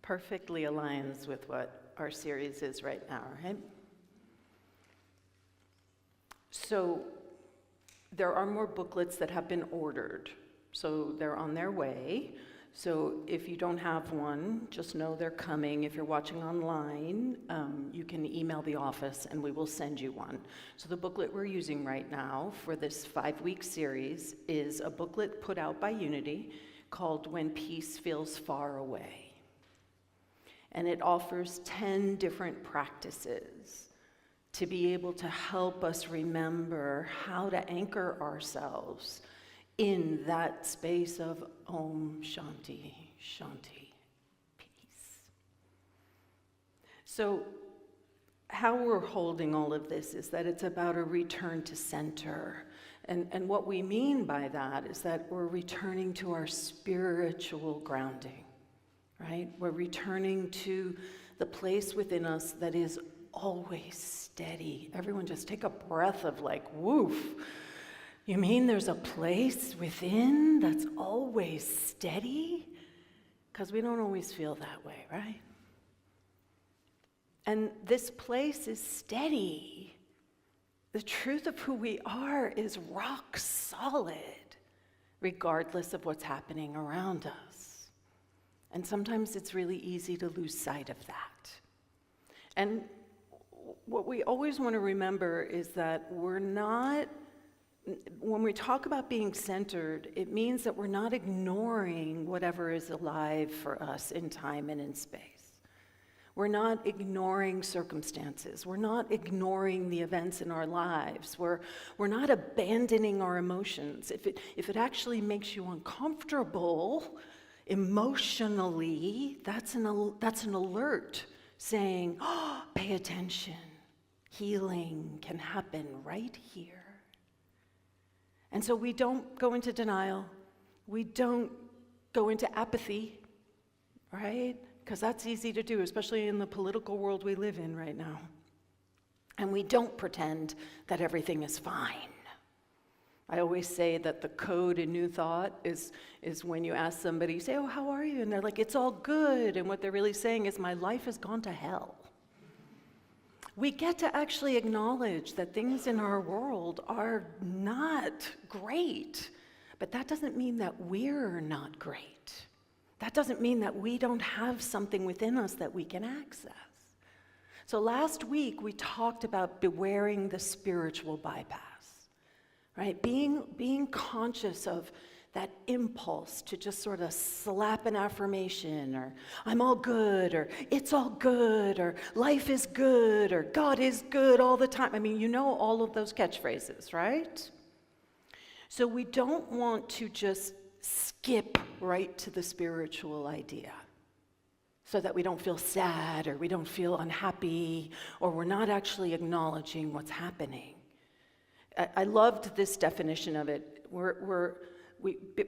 perfectly aligns with what our series is right now, right? So there are more booklets that have been ordered, so they're on their way. So if you don't have one, just know they're coming. If you're watching online, you can email the office and we will send you one. So the booklet we're using right now for this 5-week series is a booklet put out by Unity called When Peace Feels Far Away. And it offers 10 different practices to be able to help us remember how to anchor ourselves in that space of Om Shanti, Shanti, peace. So how we're holding all of this is that it's about a return to center. And what we mean by that is that we're returning to our spiritual grounding, right? We're returning to the place within us that is always steady. Everyone just take a breath of like, woof. You mean there's a place within that's always steady? Because we don't always feel that way, right? And this place is steady. The truth of who we are is rock solid, regardless of what's happening around us. And sometimes it's really easy to lose sight of that. And what we always want to remember is that when we talk about being centered, it means that we're not ignoring whatever is alive for us in time and in space. We're not ignoring circumstances. We're not ignoring the events in our lives. We're not abandoning our emotions. If it actually makes you uncomfortable emotionally, that's an alert saying, oh, pay attention. Healing can happen right here. And so we don't go into denial. We don't go into apathy, right? Because that's easy to do, especially in the political world we live in right now. And we don't pretend that everything is fine. I always say that the code in New Thought is when you ask somebody, you say, oh, how are you? And they're like, it's all good. And what they're really saying is, my life has gone to hell. We get to actually acknowledge that things in our world are not great, but that doesn't mean that we're not great. That doesn't mean that we don't have something within us that we can access. So last week we talked about bewaring the spiritual bypass, right? Being conscious of that impulse to just sort of slap an affirmation, or I'm all good, or it's all good, or life is good, or God is good all the time. I mean, you know all of those catchphrases, right? So we don't want to just skip right to the spiritual idea so that we don't feel sad, or we don't feel unhappy, or we're not actually acknowledging what's happening. I loved this definition of it.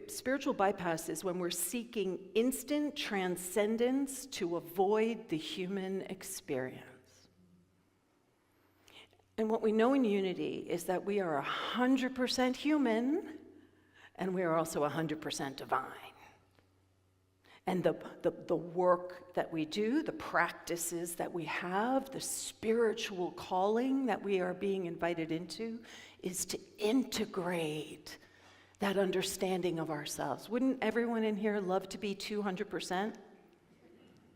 Spiritual bypass is when we're seeking instant transcendence to avoid the human experience. And what we know in Unity is that we are 100% human, and we are also 100% divine. And the work that we do, the practices that we have, the spiritual calling that we are being invited into is to integrate that understanding of ourselves. Wouldn't everyone in here love to be 200%?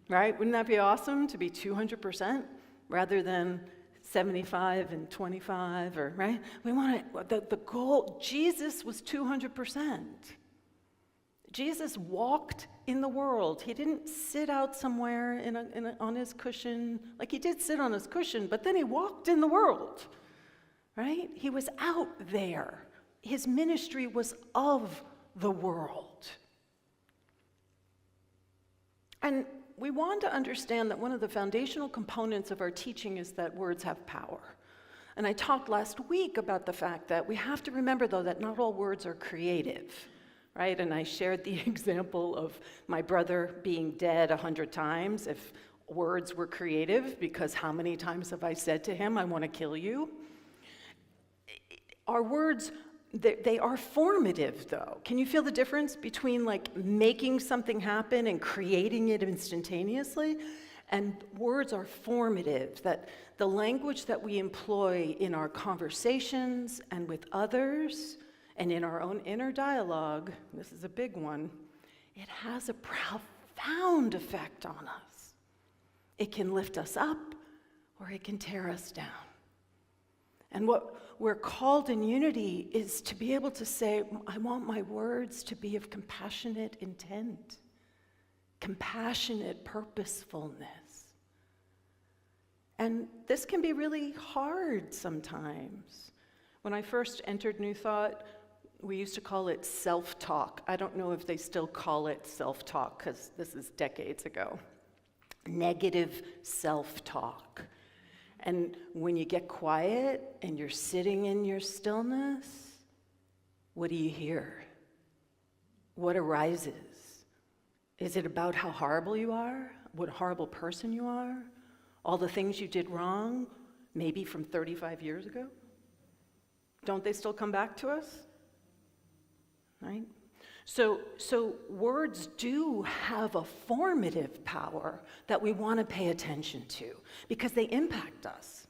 Right? Wouldn't that be awesome to be 200% rather than 75 and 25, or right? We want it, the goal, Jesus was 200%. Jesus walked in the world. He didn't sit out somewhere on his cushion. Like, he did sit on his cushion, but then he walked in the world, right? He was out there. His ministry was of the world. And we want to understand that one of the foundational components of our teaching is that words have power. And I talked last week about the fact that we have to remember, though, that not all words are creative, right? And I shared the example of my brother being dead 100 times. If words were creative, because how many times have I said to him, I want to kill you? Our words they are formative, though. Can you feel the difference between like making something happen and creating it instantaneously? And words are formative, that the language that we employ in our conversations and with others and in our own inner dialogue, this is a big one, it has a profound effect on us. It can lift us up or it can tear us down. And what we're called in unity is to be able to say, I want my words to be of compassionate intent, compassionate purposefulness. And this can be really hard sometimes. When I first entered New Thought, we used to call it self-talk. I don't know if they still call it self-talk, because this is decades ago. Negative self-talk. And when you get quiet and you're sitting in your stillness, what do you hear? What arises? Is it about how horrible you are? What a horrible person you are? All the things you did wrong, maybe from 35 years ago? Don't they still come back to us? Right? So words do have a formative power that we want to pay attention to because they impact us.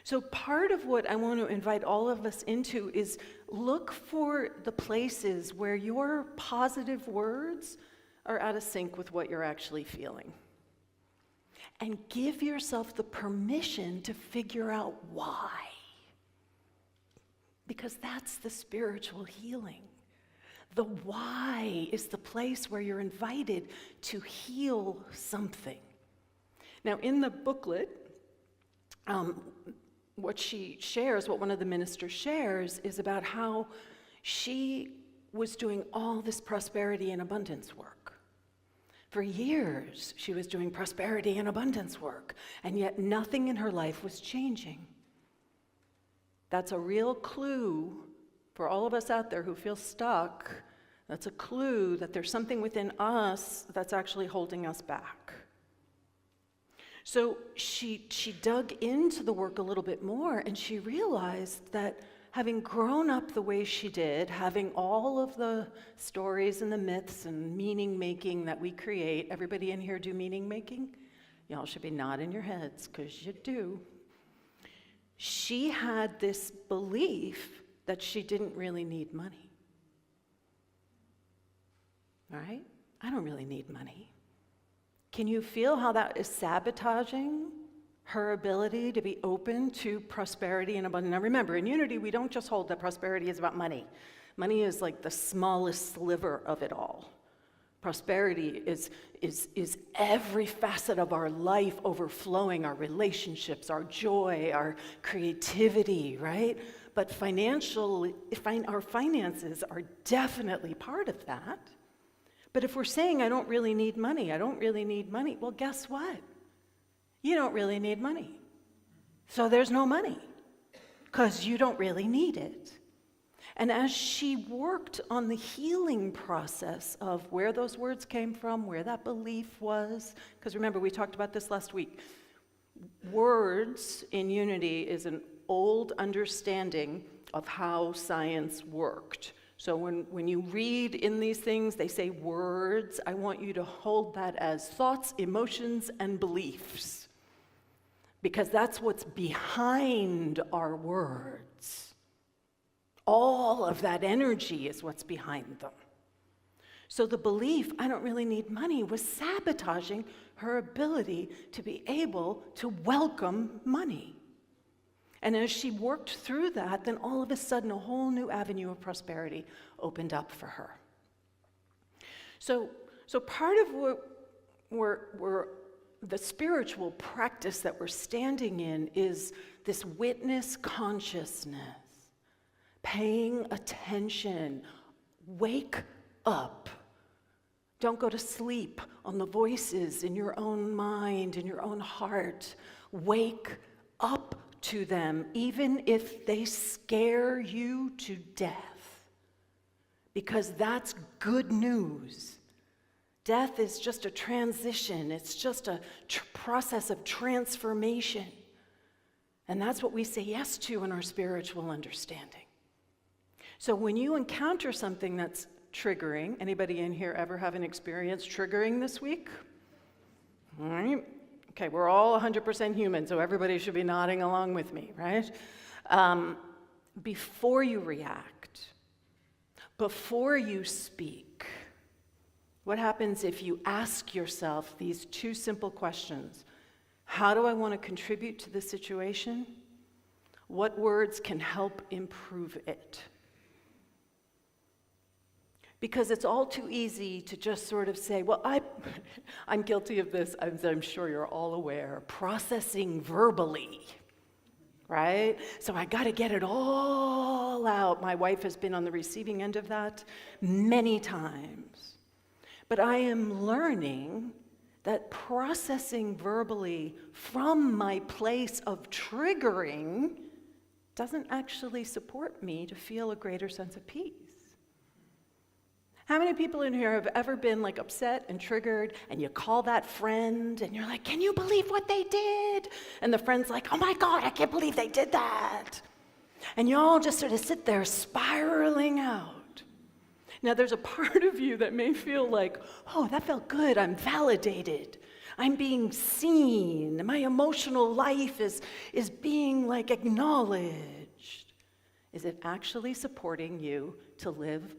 So part of what I want to invite all of us into is look for the places where your positive words are out of sync with what you're actually feeling. And give yourself the permission to figure out why. Because that's the spiritual healing. The why is the place where you're invited to heal something. Now, in the booklet, what she shares, what one of the ministers shares, is about how she was doing all this prosperity and abundance work. For years, she was doing prosperity and abundance work, and yet nothing in her life was changing. That's a real clue for all of us out there who feel stuck. That's a clue that there's something within us that's actually holding us back. So she dug into the work a little bit more, and she realized that having grown up the way she did, having all of the stories and the myths and meaning making that we create, everybody in here do meaning making? Y'all should be nodding your heads, because you do. She had this belief that she didn't really need money. All right? I don't really need money. Can you feel how that is sabotaging her ability to be open to prosperity and abundance? Now remember, in unity, we don't just hold that prosperity is about money. Money is like the smallest sliver of it all. Prosperity is every facet of our life overflowing, our relationships, our joy, our creativity, right? But our finances are definitely part of that. But if we're saying, I don't really need money, well, guess what? You don't really need money. So there's no money, because you don't really need it. And as she worked on the healing process of where those words came from, where that belief was, because remember, we talked about this last week. Words in unity is an old understanding of how science worked. So when you read in these things, they say words. I want you to hold that as thoughts, emotions, and beliefs, because that's what's behind our words. All of that energy is what's behind them. So the belief, I don't really need money, was sabotaging her ability to be able to welcome money. And as she worked through that, then all of a sudden a whole new avenue of prosperity opened up for her. So part of what we're the spiritual practice that we're standing in is this witness consciousness. Paying attention. Wake up. Don't go to sleep on the voices in your own mind, in your own heart. Wake up to them, even if they scare you to death, because that's good news. Death is just a transition. It's just a process of transformation. And that's what we say yes to in our spiritual understanding. So when you encounter something that's triggering, anybody in here ever have an experience triggering this week? All right. Okay, we're all 100% human, so everybody should be nodding along with me, right? Before you react, before you speak, what happens if you ask yourself these two simple questions? How do I want to contribute to this situation? What words can help improve it? Because it's all too easy to just sort of say, well, I'm guilty of this, as I'm sure you're all aware, processing verbally, right? So I got to get it all out. My wife has been on the receiving end of that many times. But I am learning that processing verbally from my place of triggering doesn't actually support me to feel a greater sense of peace. How many people in here have ever been like upset and triggered, and you call that friend and you're like, can you believe what they did? And the friend's like, oh my God, I can't believe they did that. And you all just sort of sit there spiraling out. Now there's a part of you that may feel like, oh, that felt good, I'm validated. I'm being seen. My emotional life is being like acknowledged. Is it actually supporting you to live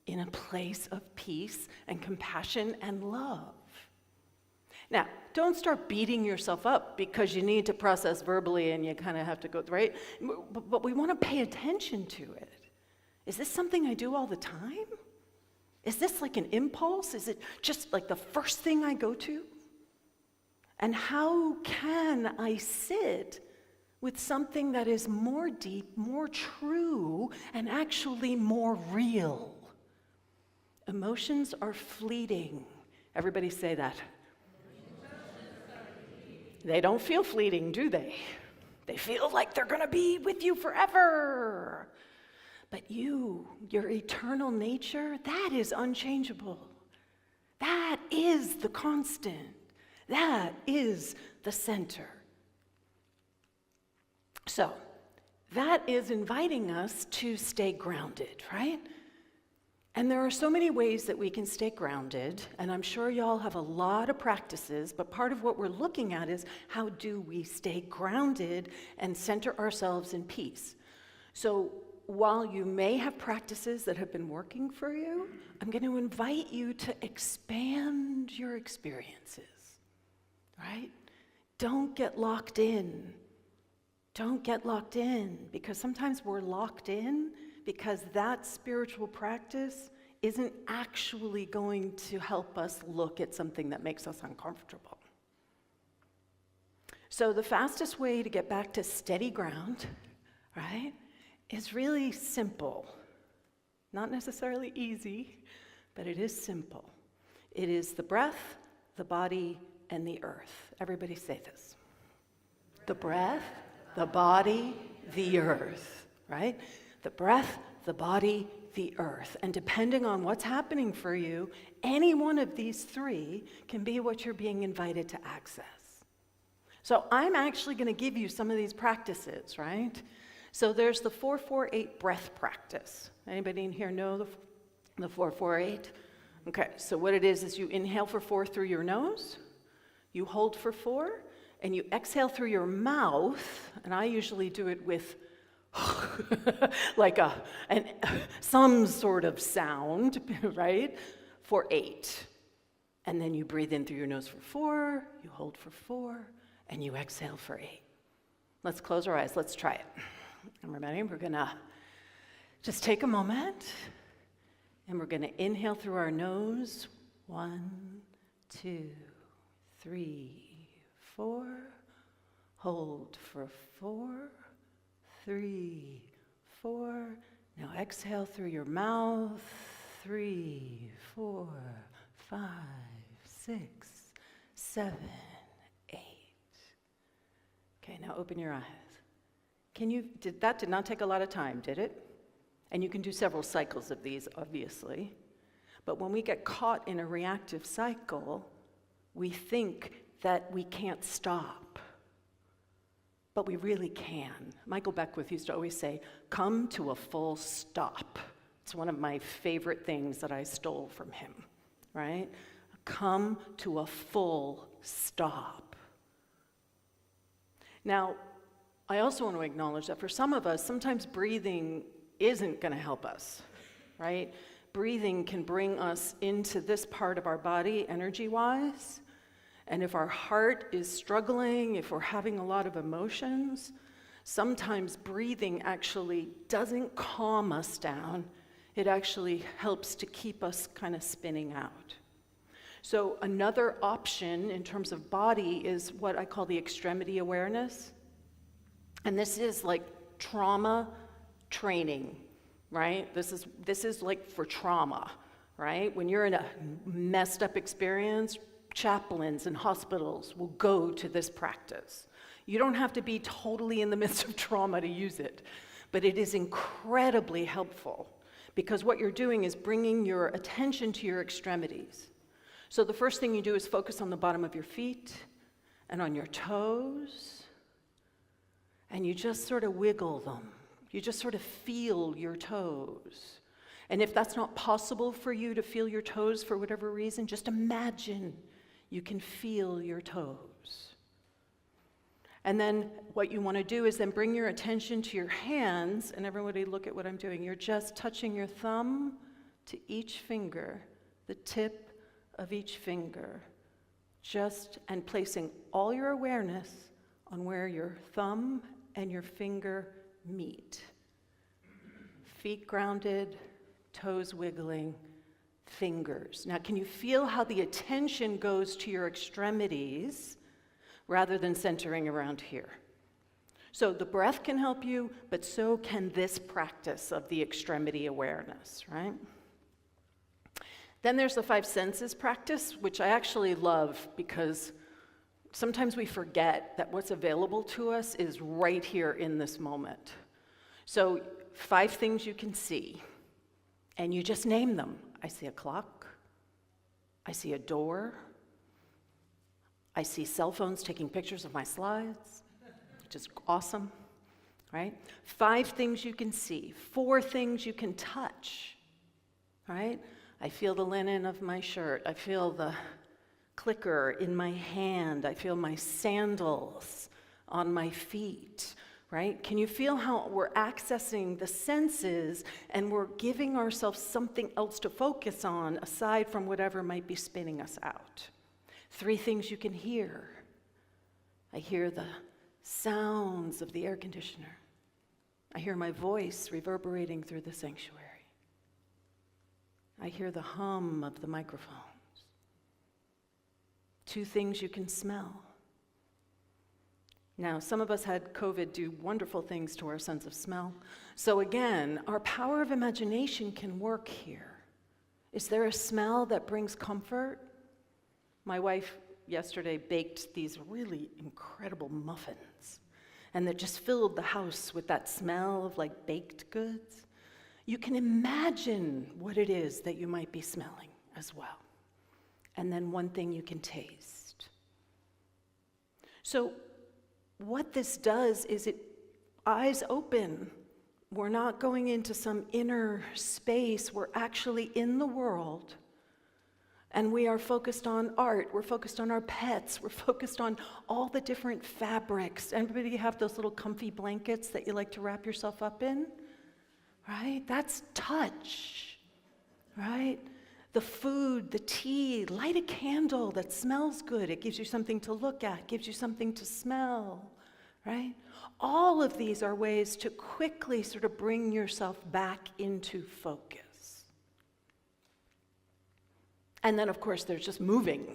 in a place of peace and compassion and love? Now, don't start beating yourself up because you need to process verbally and you kind of have to go, right? But we want to pay attention to it. Is this something I do all the time? Is this like an impulse? Is it just like the first thing I go to? And how can I sit with something that is more deep, more true, and actually more real? Emotions are fleeting. Everybody say that. They don't feel fleeting, do they? They feel like they're going to be with you forever. But your eternal nature, that is unchangeable. That is the constant. That is the center. So, that is inviting us to stay grounded, right? And there are so many ways that we can stay grounded, and I'm sure y'all have a lot of practices, but part of what we're looking at is how do we stay grounded and center ourselves in peace. So while you may have practices that have been working for you, I'm going to invite you to expand your experiences, right? Don't get locked in. Don't get locked in, because sometimes we're locked in because that spiritual practice isn't actually going to help us look at something that makes us uncomfortable. So the fastest way to get back to steady ground, right, is really simple. Not necessarily easy, but it is simple. It is the breath, the body, and the earth. Everybody say this. The breath, the body, the earth, right? The breath, the body, the earth. And depending on what's happening for you, any one of these three can be what you're being invited to access. So I'm actually going to give you some of these practices, right? So there's the 4-4-8 breath practice. Anybody in here know the 4-4-8? Okay, so what it is you inhale for 4 through your nose, you hold for 4, and you exhale through your mouth, and I usually do it with like some sort of sound, right, for 8. And then you breathe in through your nose for 4, you hold for 4, and you exhale for 8. Let's close our eyes. Let's try it. And remember, we're going to just take a moment, and we're going to inhale through our nose. 1, 2, 3, 4. Hold for 4, 3, 4. Now exhale through your mouth. 3, 4, 5, 6, 7, 8. Okay, now open your eyes. That did not take a lot of time, did it? And you can do several cycles of these, obviously. But when we get caught in a reactive cycle, we think that we can't stop. but we really can. Michael Beckwith used to always say, come to a full stop. It's one of my favorite things that I stole from him, right? Come to a full stop. Now, I also want to acknowledge that for some of us, sometimes breathing isn't going to help us, right? Breathing can bring us into this part of our body energy-wise, and if our heart is struggling, if we're having a lot of emotions, sometimes breathing actually doesn't calm us down. It actually helps to keep us kind of spinning out. So another option in terms of body is what I call the extremity awareness. And this is like trauma training, right? This is like for trauma, right? When you're in a messed up experience, chaplains and hospitals will go to this practice. You don't have to be totally in the midst of trauma to use it, but it is incredibly helpful because what you're doing is bringing your attention to your extremities. So the first thing you do is focus on the bottom of your feet and on your toes, and you just sort of wiggle them. You just sort of feel your toes. And if that's not possible for you to feel your toes for whatever reason, just imagine you can feel your toes. And then what you want to do is then bring your attention to your hands, and everybody look at what I'm doing. You're just touching your thumb to each finger, the tip of each finger, and placing all your awareness on where your thumb and your finger meet. Feet grounded, toes wiggling, fingers. Now, can you feel how the attention goes to your extremities rather than centering around here? So the breath can help you, but so can this practice of the extremity awareness, right? Then there's the five senses practice, which I actually love because sometimes we forget that what's available to us is right here in this moment. So 5 things you can see, and you just name them. I see a clock, I see a door, I see cell phones taking pictures of my slides, which is awesome, right? 5 things you can see, 4 things you can touch, right? I feel the linen of my shirt, I feel the clicker in my hand, I feel my sandals on my feet, right? Can you feel how we're accessing the senses and we're giving ourselves something else to focus on aside from whatever might be spinning us out? 3 things you can hear. I hear the sounds of the air conditioner. I hear my voice reverberating through the sanctuary. I hear the hum of the microphones. 2 things you can smell. Now, some of us had COVID do wonderful things to our sense of smell. So again, our power of imagination can work here. Is there a smell that brings comfort? My wife yesterday baked these really incredible muffins, and that just filled the house with that smell of like baked goods. You can imagine what it is that you might be smelling as well. And then 1 thing you can taste. So what this does is eyes open. We're not going into some inner space. We're actually in the world. And we are focused on art. We're focused on our pets. We're focused on all the different fabrics. Everybody have those little comfy blankets that you like to wrap yourself up in? Right? That's touch. Right? The food, the tea, light a candle that smells good. It gives you something to look at, gives you something to smell, right? All of these are ways to quickly sort of bring yourself back into focus. And then, of course, there's just moving,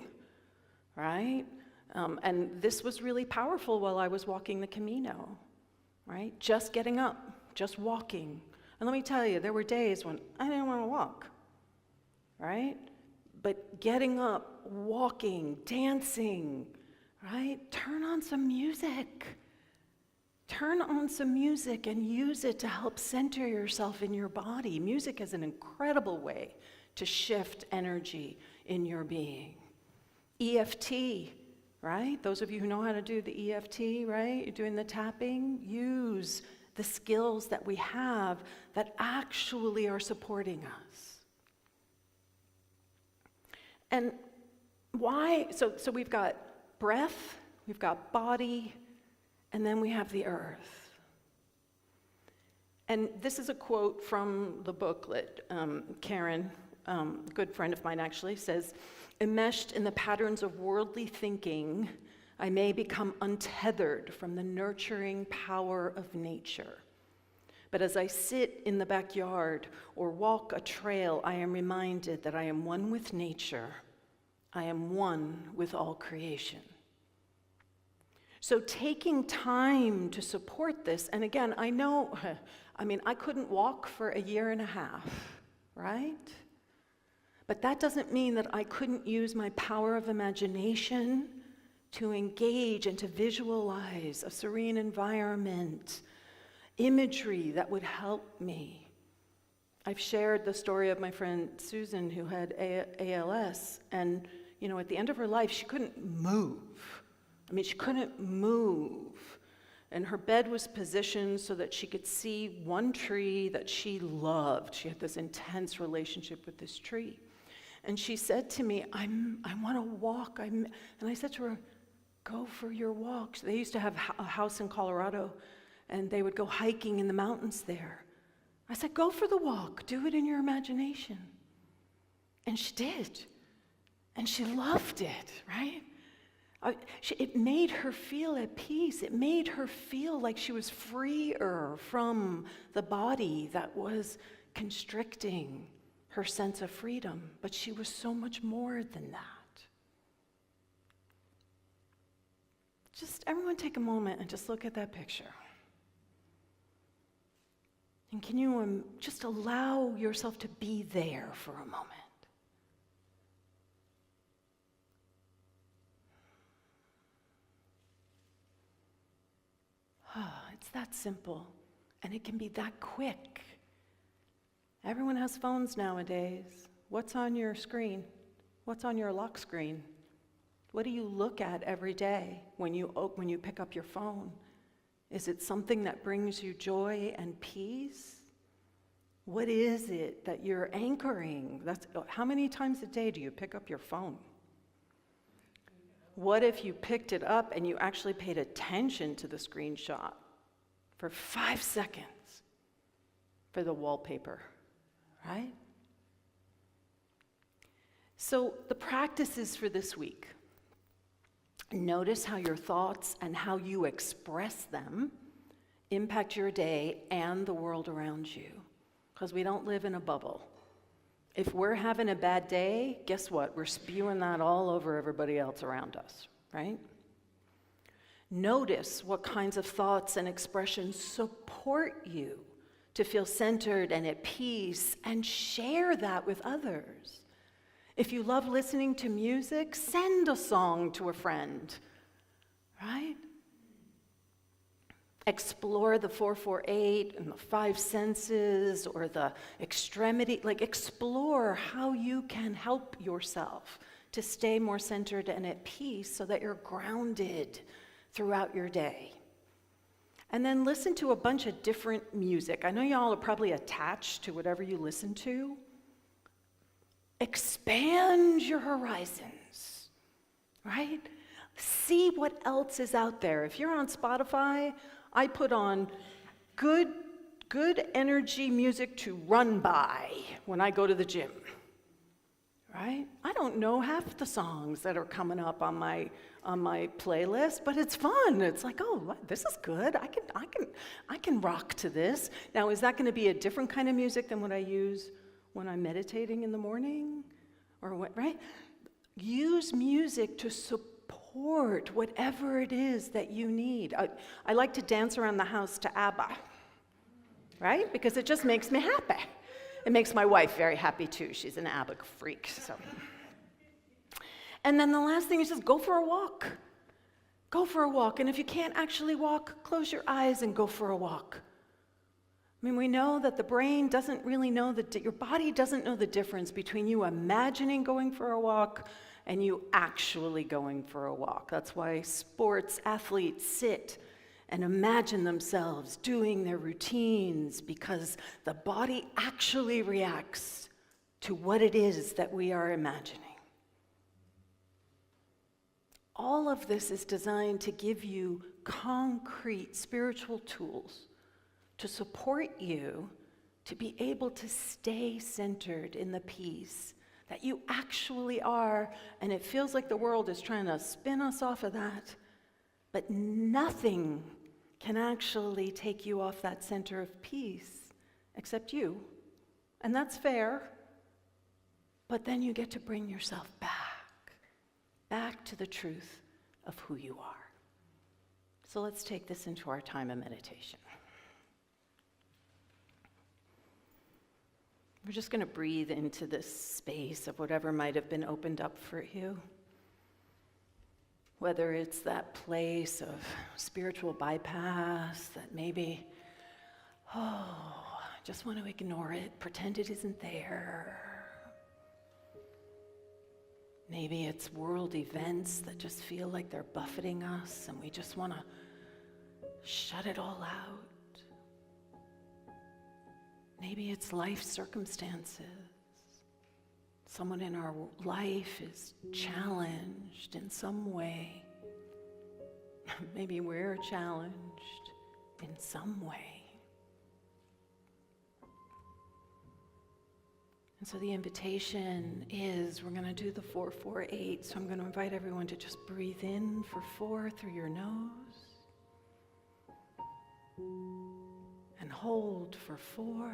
right? And this was really powerful while I was walking the Camino, right? Just getting up, just walking. And let me tell you, there were days when I didn't want to walk. Right? But getting up, walking, dancing, right? Turn on some music. Turn on some music and use it to help center yourself in your body. Music is an incredible way to shift energy in your being. EFT, right? Those of you who know how to do the EFT, right? You're doing the tapping. Use the skills that we have that actually are supporting us. And why? So we've got breath, we've got body, and then we have the earth. And this is a quote from the booklet. Karen, a good friend of mine actually, says, "Enmeshed in the patterns of worldly thinking, I may become untethered from the nurturing power of nature. But as I sit in the backyard or walk a trail, I am reminded that I am one with nature. I am one with all creation." So taking time to support this, and again, I know, I couldn't walk for a year and a half, right? But that doesn't mean that I couldn't use my power of imagination to engage and to visualize a serene environment, imagery that would help me. I've shared the story of my friend Susan who had ALS, and at the end of her life, she couldn't move. She couldn't move. And her bed was positioned so that she could see one tree that she loved. She had this intense relationship with this tree. And she said to me, I want to walk. And I said to her, go for your walks. They used to have a house in Colorado, and they would go hiking in the mountains there. I said, go for the walk. Do it in your imagination. And she did. And she loved it, right? It made her feel at peace. It made her feel like she was freer from the body that was constricting her sense of freedom. But she was so much more than that. Just everyone take a moment and just look at that picture. And can you just allow yourself to be there for a moment? It's that simple, and it can be that quick. Everyone has phones nowadays. What's on your screen? What's on your lock screen? What do you look at every day when you pick up your phone? Is it something that brings you joy and peace? What is it that you're anchoring? How many times a day do you pick up your phone? What if you picked it up and you actually paid attention to the screenshot for 5 seconds for the wallpaper, right? So the practices for this week. Notice how your thoughts and how you express them impact your day and the world around you, because we don't live in a bubble. If we're having a bad day, guess what? We're spewing that all over everybody else around us, right? Notice what kinds of thoughts and expressions support you to feel centered and at peace, and share that with others. If you love listening to music, send a song to a friend, right? Explore the 448 and the 5 senses or the extremity. Explore how you can help yourself to stay more centered and at peace so that you're grounded throughout your day. And then listen to a bunch of different music. I know y'all are probably attached to whatever you listen to. Expand your horizons, right? See what else is out there. If you're on Spotify, I put on good energy music to run by when I go to the gym, right? I don't know half the songs that are coming up on my playlist, but it's fun. It's like, oh, this is good. I can rock to this. Now, is that going to be a different kind of music than what I use when I'm meditating in the morning, or what? Right? Use music to support whatever it is that you need. I like to dance around the house to ABBA, right? Because it just makes me happy. It makes my wife very happy too. She's an ABBA freak. So. And then the last thing is just go for a walk. Go for a walk. And if you can't actually walk, close your eyes and go for a walk. We know that the brain doesn't really know your body doesn't know the difference between you imagining going for a walk and you actually going for a walk. That's why sports athletes sit and imagine themselves doing their routines, because the body actually reacts to what it is that we are imagining. All of this is designed to give you concrete spiritual tools to support you to be able to stay centered in the peace that you actually are. And it feels like the world is trying to spin us off of that, but nothing can actually take you off that center of peace except you. And that's fair, but then you get to bring yourself back to the truth of who you are. So let's take this into our time of meditation. We're just going to breathe into this space of whatever might have been opened up for you. Whether it's that place of spiritual bypass that maybe, just want to ignore it, pretend it isn't there. Maybe it's world events that just feel like they're buffeting us and we just want to shut it all out. Maybe it's life circumstances. Someone in our life is challenged in some way. Maybe we're challenged in some way. And so the invitation is, we're going to do the 4-4-8. So I'm going to invite everyone to just breathe in for 4 through your nose. And hold for 4.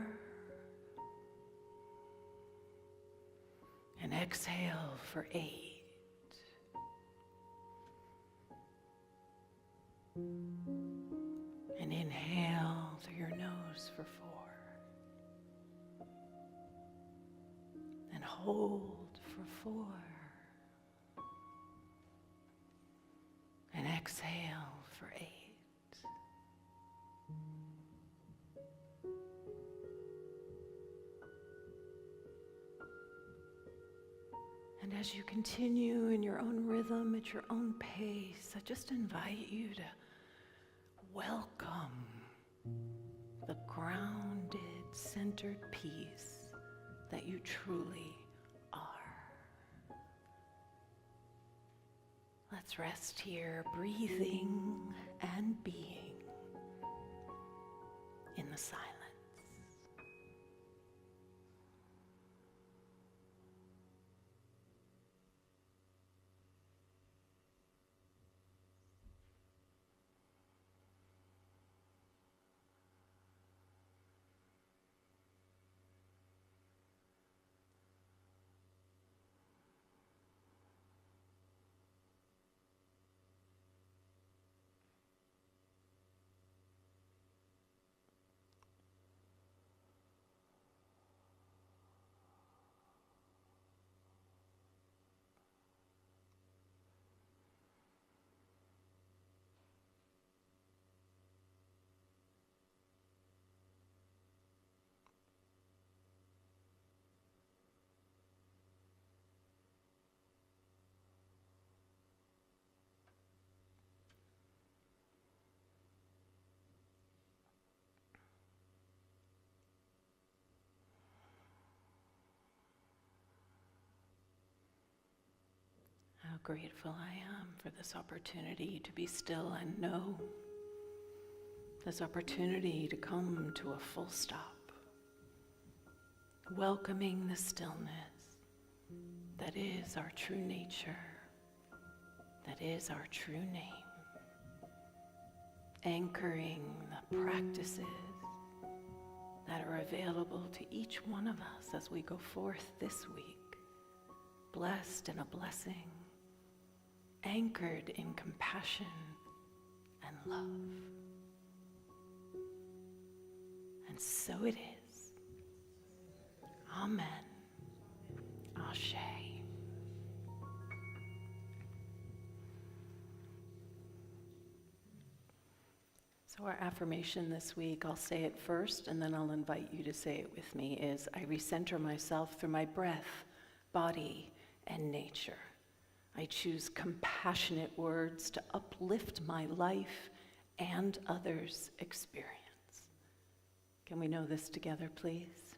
And exhale for 8. And inhale through your nose for 4. And hold for 4. And exhale for 8. And as you continue in your own rhythm, at your own pace, I just invite you to welcome the grounded, centered peace that you truly are. Let's rest here, breathing and being in the silence. How grateful I am for this opportunity to be still and know, this opportunity to come to a full stop, welcoming the stillness that is our true nature, that is our true name, anchoring the practices that are available to each one of us as we go forth this week, blessed in a blessing, anchored in compassion and love. And so it is. Amen. Ashe. So our affirmation this week, I'll say it first and then I'll invite you to say it with me, is I recenter myself through my breath, body, and nature. I choose compassionate words to uplift my life and others' experience. Can we know this together, please?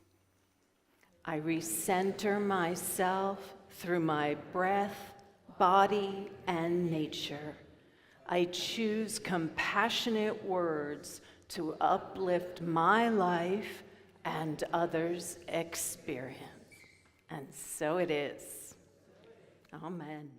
I recenter myself through my breath, body, and nature. I choose compassionate words to uplift my life and others' experience. And so it is. Amen.